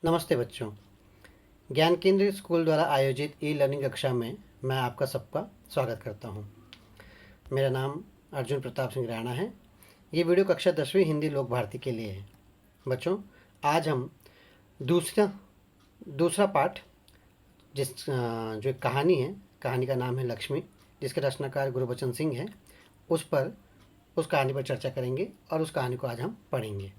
नमस्ते बच्चों। ज्ञान केंद्र स्कूल द्वारा आयोजित ई लर्निंग कक्षा में मैं आपका सबका स्वागत करता हूं। मेरा नाम अर्जुन प्रताप सिंह राणा है। ये वीडियो कक्षा 10वीं हिंदी लोक भारती के लिए है। बच्चों, आज हम दूसरा पाठ जो एक कहानी है, कहानी का नाम है लक्ष्मी, जिसके रचनाकार गुरबचन सिंह है, उस कहानी पर चर्चा करेंगे और उस कहानी को आज हम पढ़ेंगे।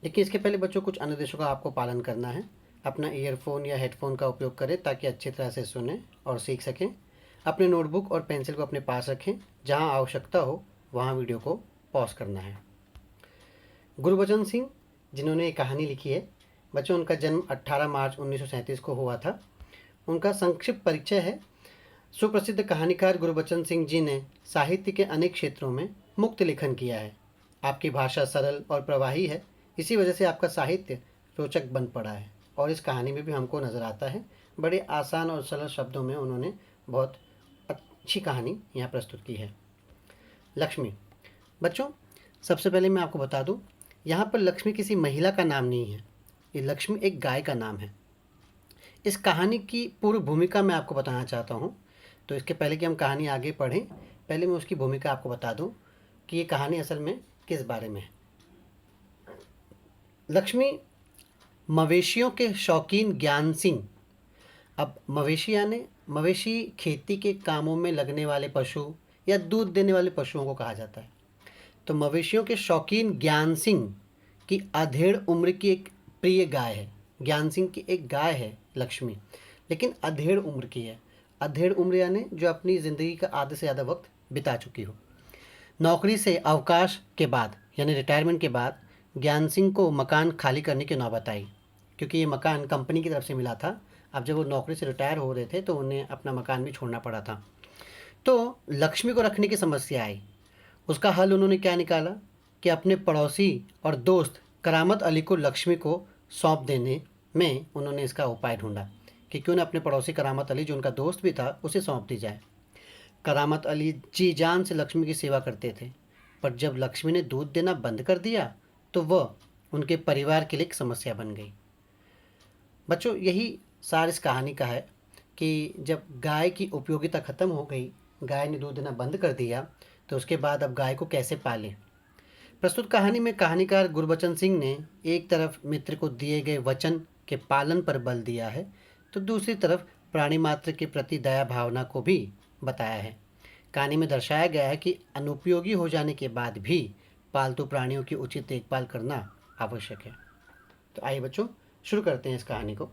लेकिन इसके पहले बच्चों कुछ अनुदेशों का आपको पालन करना है। अपना ईयरफोन या हेडफोन का उपयोग करें ताकि अच्छी तरह से सुने और सीख सकें। अपने नोटबुक और पेंसिल को अपने पास रखें। जहां आवश्यकता हो वहां वीडियो को पॉज करना है। गुरबचन सिंह जिन्होंने ये कहानी लिखी है बच्चों, उनका जन्म 18 मार्च 1937 को हुआ था। उनका संक्षिप्त परिचय है। सुप्रसिद्ध कहानीकार गुरबचन सिंह जी ने साहित्य के अनेक क्षेत्रों में मुक्त लेखन किया है। आपकी भाषा सरल और प्रवाही है, इसी वजह से आपका साहित्य रोचक बन पड़ा है और इस कहानी में भी हमको नज़र आता है। बड़े आसान और सरल शब्दों में उन्होंने बहुत अच्छी कहानी यहाँ प्रस्तुत की है। लक्ष्मी। बच्चों, सबसे पहले मैं आपको बता दूँ, यहाँ पर लक्ष्मी किसी महिला का नाम नहीं है। ये लक्ष्मी एक गाय का नाम है। इस कहानी की पूर्व भूमिका मैं आपको बताना चाहता हूँ। तो इसके पहले कि हम कहानी आगे पढ़ें, पहले मैं उसकी भूमिका आपको बता दूँ कि ये कहानी असल में किस बारे में है। लक्ष्मी मवेशियों के शौकीन ज्ञान सिंह। अब मवेशी यानी मवेशी खेती के कामों में लगने वाले पशु या दूध देने वाले पशुओं को कहा जाता है। तो मवेशियों के शौकीन ज्ञान सिंह की अधेड़ उम्र की एक प्रिय गाय है। ज्ञान सिंह की एक गाय है लक्ष्मी, लेकिन अधेड़ उम्र की है। अधेड़ उम्र यानी जो अपनी ज़िंदगी का आधे से ज़्यादा वक्त बिता चुकी हो। नौकरी से अवकाश के बाद यानी रिटायरमेंट के बाद ज्ञान सिंह को मकान खाली करने की नौबत आई, क्योंकि ये मकान कंपनी की तरफ से मिला था। अब जब वो नौकरी से रिटायर हो रहे थे तो उन्हें अपना मकान भी छोड़ना पड़ा था। तो लक्ष्मी को रखने की समस्या आई। उसका हल उन्होंने क्या निकाला कि अपने पड़ोसी और दोस्त करामत अली को लक्ष्मी को सौंप देने में उन्होंने इसका उपाय ढूंढा कि क्यों न अपने पड़ोसी करामत अली, जो उनका दोस्त भी था, उसे सौंप दी जाए। करामत अली जी जान से लक्ष्मी की सेवा करते थे, पर जब लक्ष्मी ने दूध देना बंद कर दिया तो वह उनके परिवार के लिए एक समस्या बन गई। बच्चों, यही सार इस कहानी का है कि जब गाय की उपयोगिता ख़त्म हो गई, गाय ने दूध देना बंद कर दिया, तो उसके बाद अब गाय को कैसे पालें। प्रस्तुत कहानी में कहानीकार गुरबचन सिंह ने एक तरफ मित्र को दिए गए वचन के पालन पर बल दिया है, तो दूसरी तरफ प्राणी मात्र के प्रति दया भावना को भी बताया है। कहानी में दर्शाया गया है कि अनुपयोगी हो जाने के बाद भी पालतू प्राणियों की उचित देखभाल करना आवश्यक है। तो आइए बच्चों, शुरू करते हैं इस कहानी को।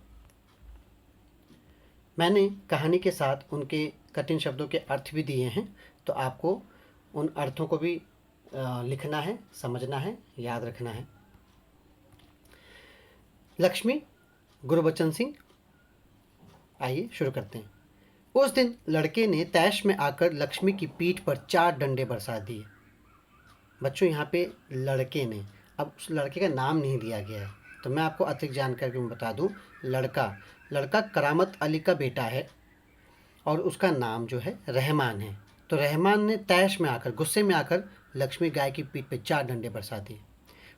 मैंने कहानी के साथ उनके कठिन शब्दों के अर्थ भी दिए हैं, तो आपको उन अर्थों को भी लिखना है, समझना है, याद रखना है। लक्ष्मी, गुरबचन सिंह। आइए शुरू करते हैं। उस दिन लड़के ने तैश में आकर लक्ष्मी की पीठ पर 4 डंडे बरसा दिए। बच्चों, यहाँ पे लड़के ने, अब उस लड़के का नाम नहीं दिया गया है, तो मैं आपको अतिरिक्त जानकारी मैं बता दूँ। लड़का करामत अली का बेटा है और उसका नाम जो है रहमान है। तो रहमान ने तैश में आकर, गुस्से में आकर लक्ष्मी गाय की पीठ पे 4 डंडे बरसा दिए।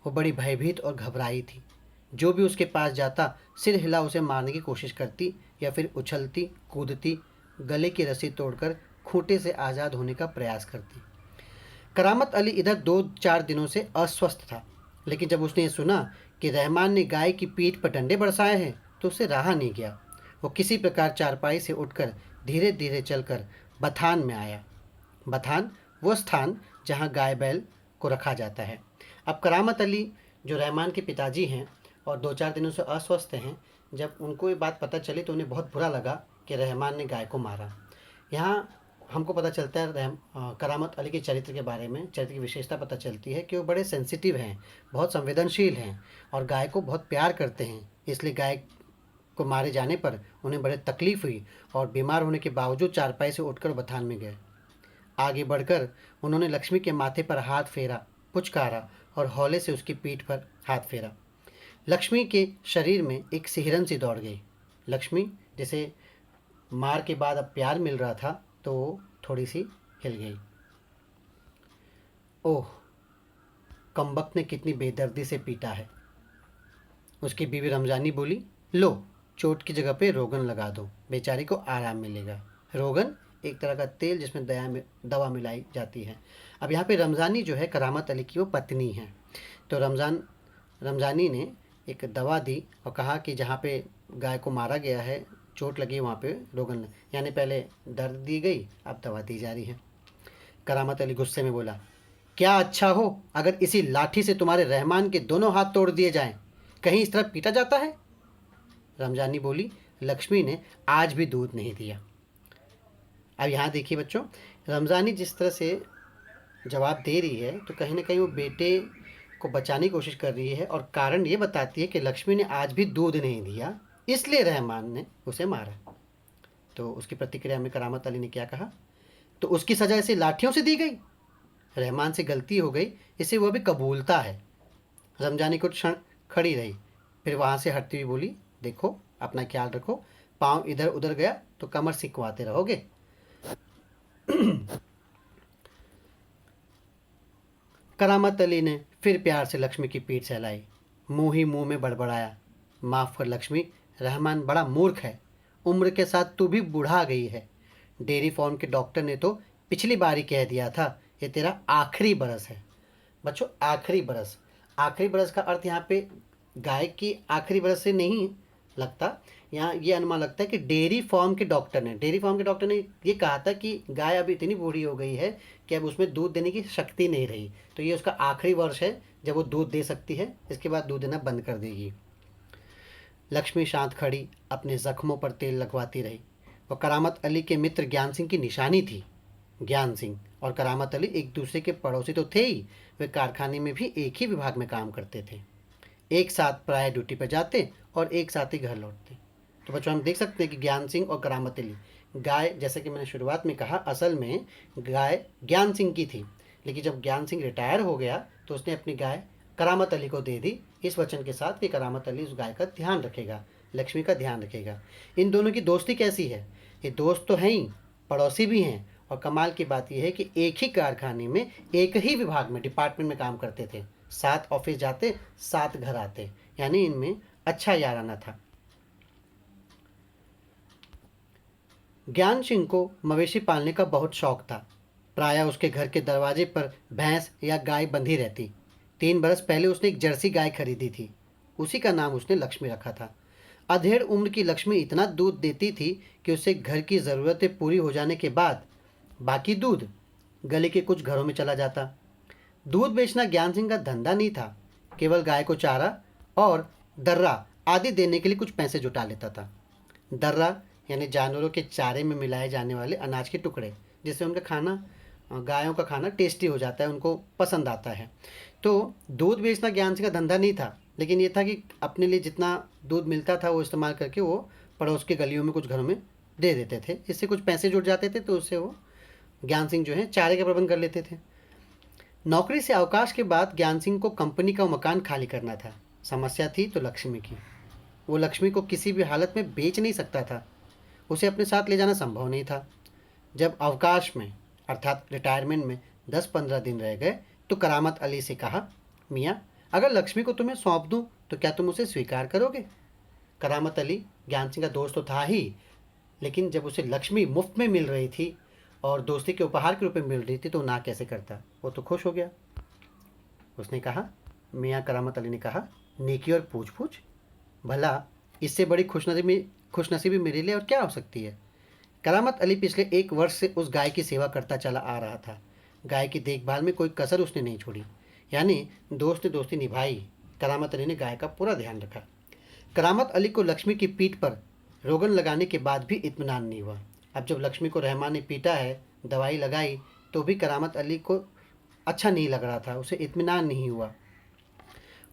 वो बड़ी भयभीत और घबराई थी। जो भी उसके पास जाता सिर हिला उसे मारने की कोशिश करती या फिर उछलती कूदती, गले की रस्सी तोड़कर खूंटे से आज़ाद होने का प्रयास करती। करामत अली इधर 2-4 दिनों से अस्वस्थ था, लेकिन जब उसने सुना कि रहमान ने गाय की पीठ पर डंडे बरसाए हैं तो उसे रहा नहीं गया। वो किसी प्रकार चारपाई से उठकर धीरे धीरे चलकर बथान में आया। बथान वो स्थान जहाँ गाय बैल को रखा जाता है। अब करामत अली जो रहमान के पिताजी हैं और 2-4 दिनों से अस्वस्थ हैं, जब उनको ये बात पता चली तो उन्हें बहुत बुरा लगा कि रहमान ने गाय को मारा। यहाँ हमको पता चलता है करामत अली के चरित्र के बारे में, चरित्र की विशेषता पता चलती है कि वो बड़े सेंसिटिव हैं, बहुत संवेदनशील हैं और गाय को बहुत प्यार करते हैं। इसलिए गाय को मारे जाने पर उन्हें बड़े तकलीफ़ हुई और बीमार होने के बावजूद चारपाई से उठकर बथान में गए। आगे बढ़कर उन्होंने लक्ष्मी के माथे पर हाथ फेरा, पुचकारा और हौले से उसकी पीठ पर हाथ फेरा। लक्ष्मी के शरीर में एक सिहरन सी दौड़ गई। लक्ष्मी, जिसे मार के बाद अब प्यार मिल रहा था, तो वो थोड़ी सी हिल गई। ओह, कमबख्त ने कितनी बेदर्दी से पीटा है। उसकी बीवी रमजानी बोली, लो चोट की जगह पे रोगन लगा दो, बेचारी को आराम मिलेगा। रोगन एक तरह का तेल जिसमें दवा मिलाई जाती है। अब यहाँ पे रमजानी जो है करामत अली की वो पत्नी है। तो रमजानी ने एक दवा दी और कहा कि जहाँ पे गाय को मारा गया है, चोट लगी वहाँ पे रोगन, यानी पहले दर्द दी गई, अब दवा दी जा रही है। करामत अली गुस्से में बोला, क्या अच्छा हो अगर इसी लाठी से तुम्हारे रहमान के दोनों हाथ तोड़ दिए जाएं, कहीं इस तरह पीटा जाता है। रमजानी बोली, लक्ष्मी ने आज भी दूध नहीं दिया। अब यहाँ देखिए बच्चों, रमजानी जिस तरह से जवाब दे रही है तो कहीं ना कहीं वो बेटे को बचाने की कोशिश कर रही है, और कारण ये बताती है कि लक्ष्मी ने आज भी दूध नहीं दिया, इसलिए रहमान ने उसे मारा। तो उसकी प्रतिक्रिया में करामत अली ने क्या कहा, तो उसकी सजा ऐसे लाठियों से दी गई। रहमान से गलती हो गई, इसे वह भी कबूलता है। रमजानी कुछ क्षण खड़ी रही, फिर वहाँ से हटती हुई बोली, देखो अपना ख्याल रखो, पाँव इधर उधर गया तो कमर सिकवाते रहोगे। करामत अली ने फिर प्यार से लक्ष्मी की पीठ सहलाई, मुँह ही मुँह में बड़बड़ाया, माफ़ कर लक्ष्मी, रहमान बड़ा मूर्ख है, उम्र के साथ तू भी बूढ़ा गई है। डेयरी फार्म के डॉक्टर ने तो पिछली बार ही कह दिया था ये तेरा आखिरी बरस है। बच्चों आखिरी बरस का अर्थ यहाँ पे गाय की आखिरी बरस से नहीं लगता, यहाँ ये अनुमान लगता है कि डेयरी फार्म के डॉक्टर ने ये कहा था कि गाय अब इतनी बूढ़ी हो गई है कि अब उसमें दूध देने की शक्ति नहीं रही, तो ये उसका आखिरी वर्ष है जब वो दूध दे सकती है, इसके बाद दूध देना बंद कर देगी। लक्ष्मी शांत खड़ी अपने जख्मों पर तेल लगवाती रही। वो करामत अली के मित्र ज्ञान सिंह की निशानी थी। ज्ञान सिंह और करामत अली एक दूसरे के पड़ोसी तो थे ही, वे कारखाने में भी एक ही विभाग में काम करते थे, एक साथ प्राय ड्यूटी पर जाते और एक साथ ही घर लौटते। तो बच्चों हम देख सकते हैं कि ज्ञान सिंह और करामत अली, गाय जैसे कि मैंने शुरुआत में कहा असल में गाय ज्ञान सिंह की थी, लेकिन जब ज्ञान सिंह रिटायर हो गया तो उसने अपनी गाय करामत अली को दे दी, इस वचन के साथ कि करामत अली उस गाय का ध्यान रखेगा, लक्ष्मी का ध्यान रखेगा। इन दोनों की दोस्ती कैसी है, ये दोस्त तो हैं ही, पड़ोसी भी हैं, और कमाल की बात यह है कि एक ही कारखाने में एक ही विभाग में डिपार्टमेंट में काम करते थे, साथ ऑफिस जाते साथ घर आते, यानी इनमें अच्छा याराना था। ज्ञान सिंह को मवेशी पालने का बहुत शौक था। प्रायः उसके घर के दरवाजे पर भैंस या गाय बंधी रहती। 3 बरस पहले उसने एक जर्सी गाय खरीदी थी, उसी का नाम उसने लक्ष्मी रखा था। अधेड़ उम्र की लक्ष्मी इतना दूध देती थी कि उससे घर की ज़रूरतें पूरी हो जाने के बाद बाकी दूध गली के कुछ घरों में चला जाता। दूध बेचना ज्ञान सिंह का धंधा नहीं था, केवल गाय को चारा और दर्रा आदि देने के लिए कुछ पैसे जुटा लेता था। दर्रा यानी जानवरों के चारे में मिलाए जाने वाले अनाज के टुकड़े, जिससे उनका खाना, गायों का खाना टेस्टी हो जाता है, उनको पसंद आता है। तो दूध बेचना ज्ञान सिंह का धंधा नहीं था, लेकिन ये था कि अपने लिए जितना दूध मिलता था वो इस्तेमाल करके वो पड़ोस के गलियों में कुछ घरों में दे देते थे, इससे कुछ पैसे जुट जाते थे, तो उससे वो ज्ञान सिंह जो है चारे का प्रबंध कर लेते थे। नौकरी से अवकाश के बाद ज्ञान सिंह को कंपनी का मकान खाली करना था। समस्या थी तो लक्ष्मी की। वो लक्ष्मी को किसी भी हालत में बेच नहीं सकता था, उसे अपने साथ ले जाना संभव नहीं था। जब अवकाश में अर्थात रिटायरमेंट में 10-15 दिन रह गए तो करामत अली से कहा, मियाँ अगर लक्ष्मी को तुम्हें सौंप दूँ तो क्या तुम उसे स्वीकार करोगे। करामत अली ज्ञान सिंह का दोस्त तो था ही, लेकिन जब उसे लक्ष्मी मुफ्त में मिल रही थी और दोस्ती के उपहार के रूप में मिल रही थी तो ना कैसे करता। वो तो खुश हो गया। उसने कहा, मियाँ करामत अली ने कहा, नेकी और पूछ पूछ, भला इससे बड़ी खुशनसीबी मेरे लिए और क्या हो सकती है। करामत अली पिछले 1 वर्ष से उस गाय की सेवा करता चला आ रहा था। गाय की देखभाल में कोई कसर उसने नहीं छोड़ी, यानी दोस्त ने दोस्ती निभाई। करामत अली ने गाय का पूरा ध्यान रखा। करामत अली को लक्ष्मी की पीठ पर रोगन लगाने के बाद भी इत्मीनान नहीं हुआ। अब जब लक्ष्मी को रहमान ने पीटा है, दवाई लगाई, तो भी करामत अली को अच्छा नहीं लग रहा था, उसे इत्मीनान नहीं हुआ।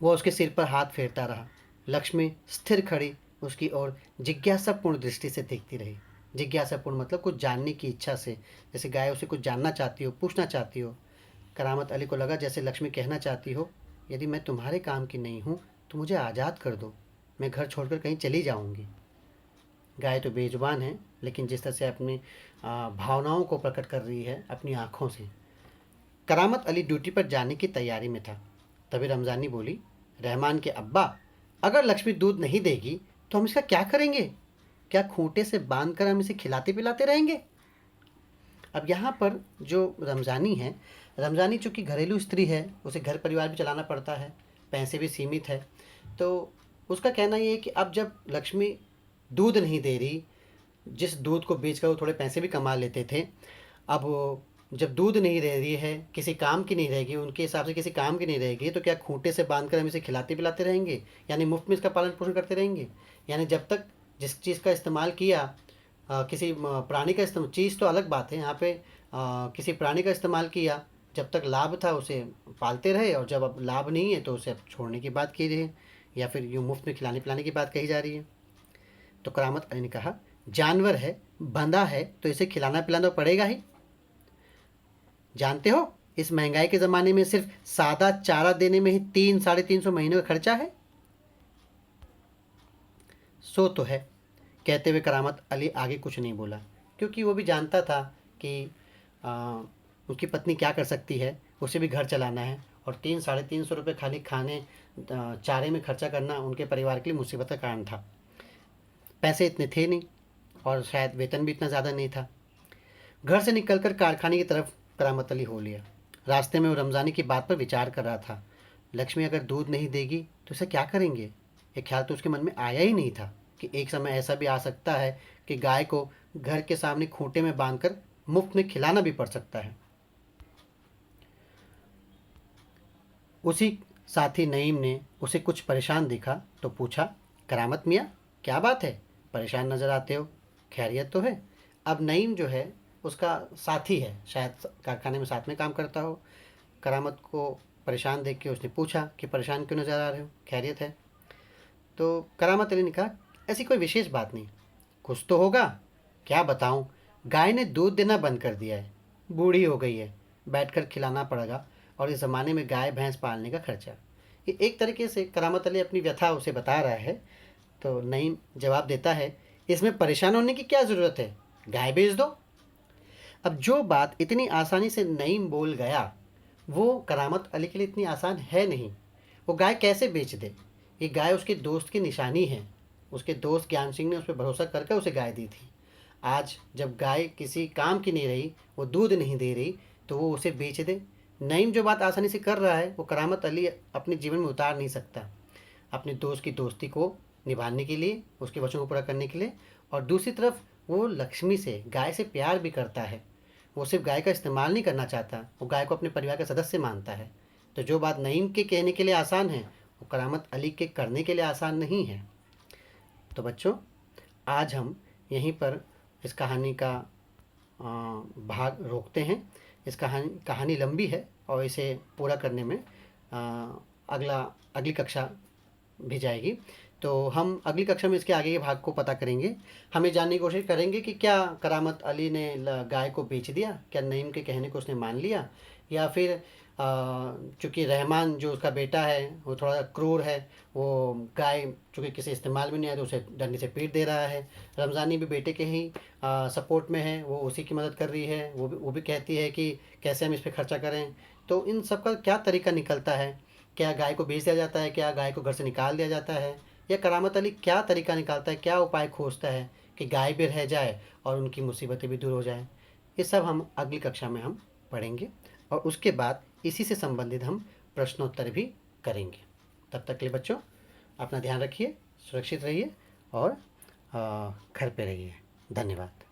वह उसके सिर पर हाथ फेरता रहा। लक्ष्मी स्थिर खड़ी उसकी ओर जिज्ञासापूर्ण दृष्टि से देखती रही। जिज्ञासापूर्ण मतलब कुछ जानने की इच्छा से, जैसे गाय उसे कुछ जानना चाहती हो, पूछना चाहती हो। करामत अली को लगा जैसे लक्ष्मी कहना चाहती हो, यदि मैं तुम्हारे काम की नहीं हूँ तो मुझे आज़ाद कर दो, मैं घर छोड़कर कहीं चली जाऊँगी। गाय तो बेजुबान है, लेकिन जिस तरह से अपनी भावनाओं को प्रकट कर रही है अपनी आँखों से। करामत अली ड्यूटी पर जाने की तैयारी में था, तभी रमज़ानी बोली, रहमान के अब्बा, अगर लक्ष्मी दूध नहीं देगी तो हम इसका क्या करेंगे? क्या खूंटे से बांध कर हम इसे खिलाते पिलाते रहेंगे? अब यहाँ पर जो रमज़ानी है, रमज़ानी चूँकि घरेलू स्त्री है, उसे घर परिवार भी चलाना पड़ता है, पैसे भी सीमित है, तो उसका कहना ये है कि अब जब लक्ष्मी दूध नहीं दे रही, जिस दूध को बेचकर वो थोड़े पैसे भी कमा लेते थे, अब वो जब दूध नहीं रह रही है, किसी काम की नहीं रहेगी, उनके हिसाब से किसी काम की नहीं रहेगी, तो क्या खूंटे से बांध कर हम इसे खिलाते पिलाते रहेंगे, यानी मुफ्त में इसका पालन पोषण करते रहेंगे? यानी जब तक जिस चीज़ का इस्तेमाल किया, किसी प्राणी का इस्तेमाल, चीज़ तो अलग बात है, यहाँ पे किसी प्राणी का इस्तेमाल किया, जब तक लाभ था उसे पालते रहे, और जब अब लाभ नहीं है तो उसे अब छोड़ने की बात की रही है, या फिर यूँ मुफ्त में खिलाने पिलाने की बात कही जा रही है। तो करामत अली ने कहा, जानवर है, बंधा है, तो इसे खिलाना पिलाना तो पड़ेगा ही। जानते हो, इस महंगाई के ज़माने में सिर्फ सादा चारा देने में ही 300-350 महीने का खर्चा है। सो तो है। कहते हुए करामत अली आगे कुछ नहीं बोला, क्योंकि वो भी जानता था कि उसकी पत्नी क्या कर सकती है, उसे भी घर चलाना है, और 300-350 रुपये खाली खाने चारे में खर्चा करना उनके परिवार के लिए मुसीबत का कारण था। पैसे इतने थे नहीं, और शायद वेतन भी इतना ज़्यादा नहीं था। घर से निकलकर कारखाने की तरफ करामत अली हो लिया। रास्ते में वो रमज़ानी की बात पर विचार कर रहा था। लक्ष्मी अगर दूध नहीं देगी तो इसे क्या करेंगे? ये ख्याल तो उसके मन में आया ही नहीं था कि एक समय ऐसा भी आ सकता है कि गाय को घर के सामने खूंटे में बांधकर मुफ्त में खिलाना भी पड़ सकता है। उसी साथी नईम ने उसे कुछ परेशान देखा तो पूछा, करामत मियाँ, क्या बात है, परेशान नज़र आते हो, खैरियत तो है? अब नईम जो है उसका साथी है, शायद कारखाने में साथ में काम करता हो। करामत को परेशान देख के उसने पूछा कि परेशान क्यों नज़र आ रहे हो, खैरियत है? तो करामत अली ने कहा, ऐसी कोई विशेष बात नहीं। कुछ तो होगा, क्या बताऊं, गाय ने दूध देना बंद कर दिया है, बूढ़ी हो गई है, बैठकर खिलाना पड़ेगा, और इस ज़माने में गाय भैंस पालने का खर्चा। ये एक तरीके से करामत अली अपनी व्यथा उसे बता रहा है। तो नईम जवाब देता है, इसमें परेशान होने की क्या ज़रूरत है, गाय बेच दो। अब जो बात इतनी आसानी से नईम बोल गया, वो करामत अली के लिए इतनी आसान है नहीं। वो गाय कैसे बेच दे? ये गाय उसके दोस्त की निशानी है। उसके दोस्त ज्ञान सिंह ने उस पर भरोसा करके उसे गाय दी थी। आज जब गाय किसी काम की नहीं रही, वो दूध नहीं दे रही, तो वो उसे बेच दे। नईम जो बात आसानी से कर रहा है, वो करामत अली अपने जीवन में उतार नहीं सकता, अपने दोस्त की दोस्ती को निभाने के लिए, उसके वचन को पूरा करने के लिए। और दूसरी तरफ वो लक्ष्मी से, गाय से प्यार भी करता है। वो सिर्फ गाय का इस्तेमाल नहीं करना चाहता, वो गाय को अपने परिवार का सदस्य मानता है। तो जो बात नईम के कहने के लिए आसान है, वो करामत अली के करने के लिए आसान नहीं है। तो बच्चों, आज हम यहीं पर इस कहानी का भाग रोकते हैं। इस कहानी लंबी है, और इसे पूरा करने में अगली कक्षा भी जाएगी। तो हम अगली कक्षा में इसके आगे के भाग को पता करेंगे। हम ये जानने की कोशिश करेंगे कि क्या करामत अली ने गाय को बेच दिया, क्या नईम के कहने को उसने मान लिया, या फिर चूँकि रहमान जो उसका बेटा है वो थोड़ा क्रूर है, वो गाय चूँकि किसी इस्तेमाल में नहीं आया तो उसे डंडे से पीट दे रहा है। रमज़ानी भी बेटे के ही सपोर्ट में है, वो उसी की मदद कर रही है, वो भी कहती है कि कैसे हम इस पर खर्चा करें। तो इन सब का क्या तरीका निकलता है? क्या गाय को बेच दिया जाता है, क्या गाय को घर से निकाल दिया जाता है, या करामत अली क्या तरीका निकालता है, क्या उपाय खोजता है कि गाय भी रह जाए और उनकी मुसीबतें भी दूर हो जाएं? ये सब हम अगली कक्षा में हम पढ़ेंगे, और उसके बाद इसी से संबंधित हम प्रश्नोत्तर भी करेंगे। तब तक के लिए बच्चों, अपना ध्यान रखिए, सुरक्षित रहिए, और घर पे रहिए। धन्यवाद।